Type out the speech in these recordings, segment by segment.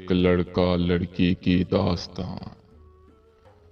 ایک لڑکا لڑکی کی داستان۔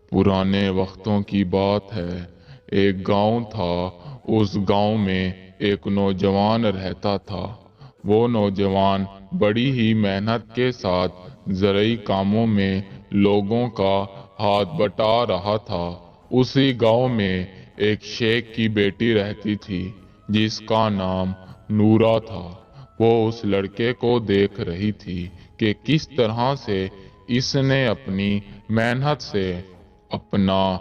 پرانے وقتوں کی بات ہے، ایک گاؤں تھا۔ اس گاؤں میں ایک نوجوان رہتا تھا۔ وہ نوجوان بڑی ہی محنت کے ساتھ زرعی کاموں میں لوگوں کا ہاتھ بٹا رہا تھا۔ اسی گاؤں میں ایک شیخ کی بیٹی رہتی تھی جس کا نام نورا تھا۔ وہ اس لڑکے کو دیکھ رہی تھی کہ کس طرح سے اس نے اپنی محنت سے اپنا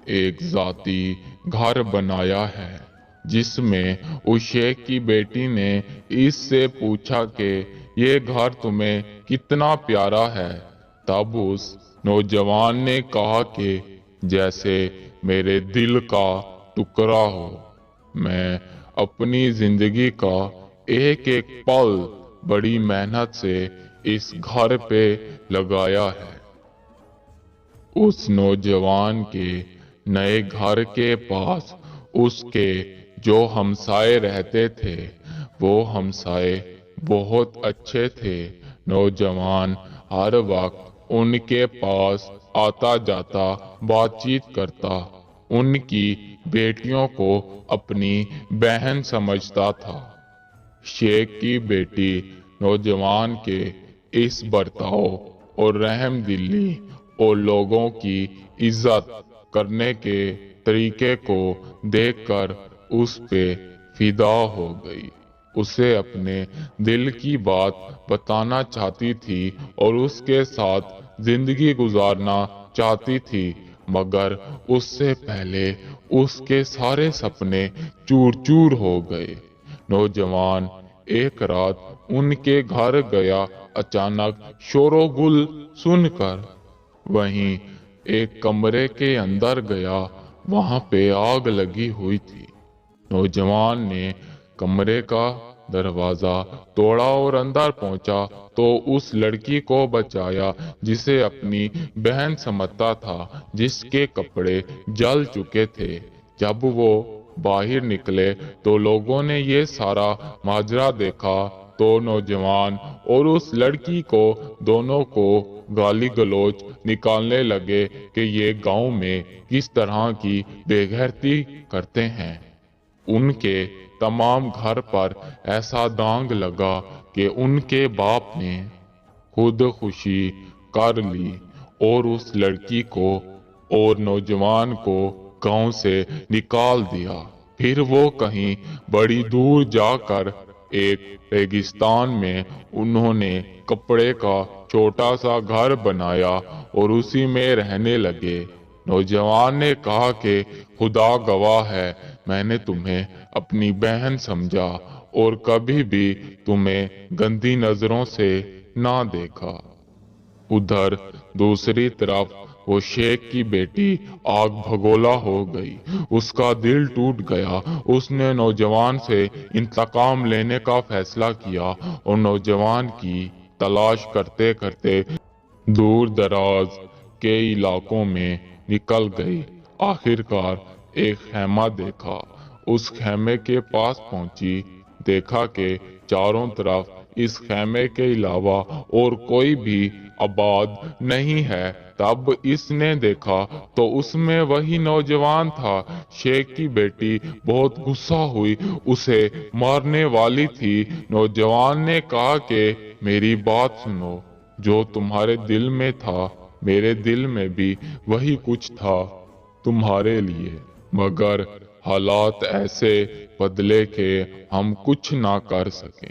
ایک ذاتی گھر بنایا ہے، جس میں اس شیخ کی بیٹی نے اس سے پوچھا کہ یہ گھر تمہیں کتنا پیارا ہے۔ تب اس نوجوان نے کہا کہ جیسے میرے دل کا ٹکڑا ہو۔ میں اپنی زندگی کا ایک ایک پل بڑی محنت سے اس گھر پہ لگایا ہے۔ اس نوجوان کے نئے گھر کے پاس اس کے جو ہمسائے رہتے تھے، وہ ہمسائے بہت اچھے تھے۔ نوجوان ہر وقت ان کے پاس آتا جاتا، بات چیت کرتا، ان کی بیٹیوں کو اپنی بہن سمجھتا تھا۔ شیخ کی بیٹی نوجوان کے اس برتاؤ اور رحم دلی اور لوگوں کی عزت کرنے کے طریقے کو دیکھ کر اس پہ فدا ہو گئی۔ اسے اپنے دل کی بات بتانا چاہتی تھی اور اس کے ساتھ زندگی گزارنا چاہتی تھی، مگر اس سے پہلے اس کے سارے سپنے چور چور ہو گئے۔ نوجوان ایک رات ان کے گھر گیا، اچانک شور و گل سن کر۔ وہیں ایک کمرے کے اندر گیا، وہاں پہ آگ لگی ہوئی تھی۔ نوجوان نے کمرے کا دروازہ توڑا اور اندر پہنچا تو اس لڑکی کو بچایا جسے اپنی بہن سمجھتا تھا، جس کے کپڑے جل چکے تھے۔ جب وہ باہر نکلے تو لوگوں نے یہ سارا ماجرا دیکھا تو نوجوان اور اس لڑکی کو دونوں کو گالی گلوچ نکالنے لگے کہ یہ گاؤں میں کس طرح کی بے غیرتی کرتے ہیں۔ ان کے تمام گھر پر ایسا داغ لگا کہ ان کے باپ نے خودکشی کر لی اور اس لڑکی کو اور نوجوان کو گاؤں سے نکال دیا۔ پھر وہ کہیں بڑی دور جا کر ایک ریگستان میں انہوں نے کپڑے کا چھوٹا سا گھر بنایا اور اسی میں رہنے لگے۔ نوجوان نے کہا کہ خدا گواہ ہے، میں نے تمہیں اپنی بہن سمجھا اور کبھی بھی تمہیں گندی نظروں سے نہ دیکھا۔ ادھر دوسری طرف وہ شیخ کی بیٹی آگ بھگولا ہو گئی۔ اس کا دل ٹوٹ گیا۔ اس نے نوجوان سے انتقام لینے کا فیصلہ کیا اور نوجوان کی تلاش کرتے کرتے دور دراز کے علاقوں میں نکل گئی۔ آخرکار ایک خیمہ دیکھا۔ اس خیمے کے پاس پہنچی، دیکھا کہ چاروں طرف اس خیمے کے علاوہ اور کوئی بھی آباد نہیں ہے۔ تب اس نے دیکھا تو اس میں وہی نوجوان تھا۔ شیخ کی بیٹی بہت غصہ ہوئی، اسے مارنے والی تھی۔ نوجوان نے کہا کہ میری بات سنو، جو تمہارے دل میں تھا میرے دل میں بھی وہی کچھ تھا تمہارے لیے، مگر حالات ایسے بدلے کہ ہم کچھ نہ کر سکے۔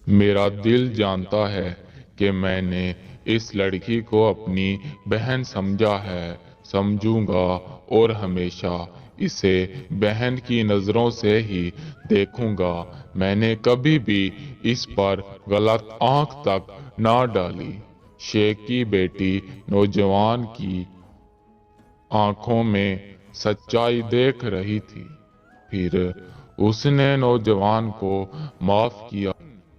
میرا دل جانتا ہے کہ میں نے اس لڑکی کو اپنی بہن سمجھا ہے، سمجھوں گا اور ہمیشہ اسے بہن کی نظروں سے ہی دیکھوں گا۔ میں نے کبھی بھی اس پر غلط آنکھ تک نہ ڈالی۔ شیخ کی بیٹی نوجوان کی آنکھوں میں سچائی دیکھ رہی تھی۔ پھر اس نے نوجوان کو معاف کیا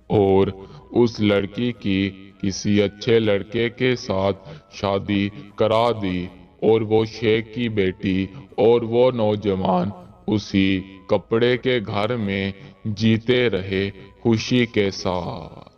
اور اس لڑکی کی کسی اچھے لڑکے کے ساتھ شادی کرا دی اور وہ شیخ کی بیٹی اور وہ نوجوان اسی کپڑے کے گھر میں جیتے رہے خوشی کے ساتھ۔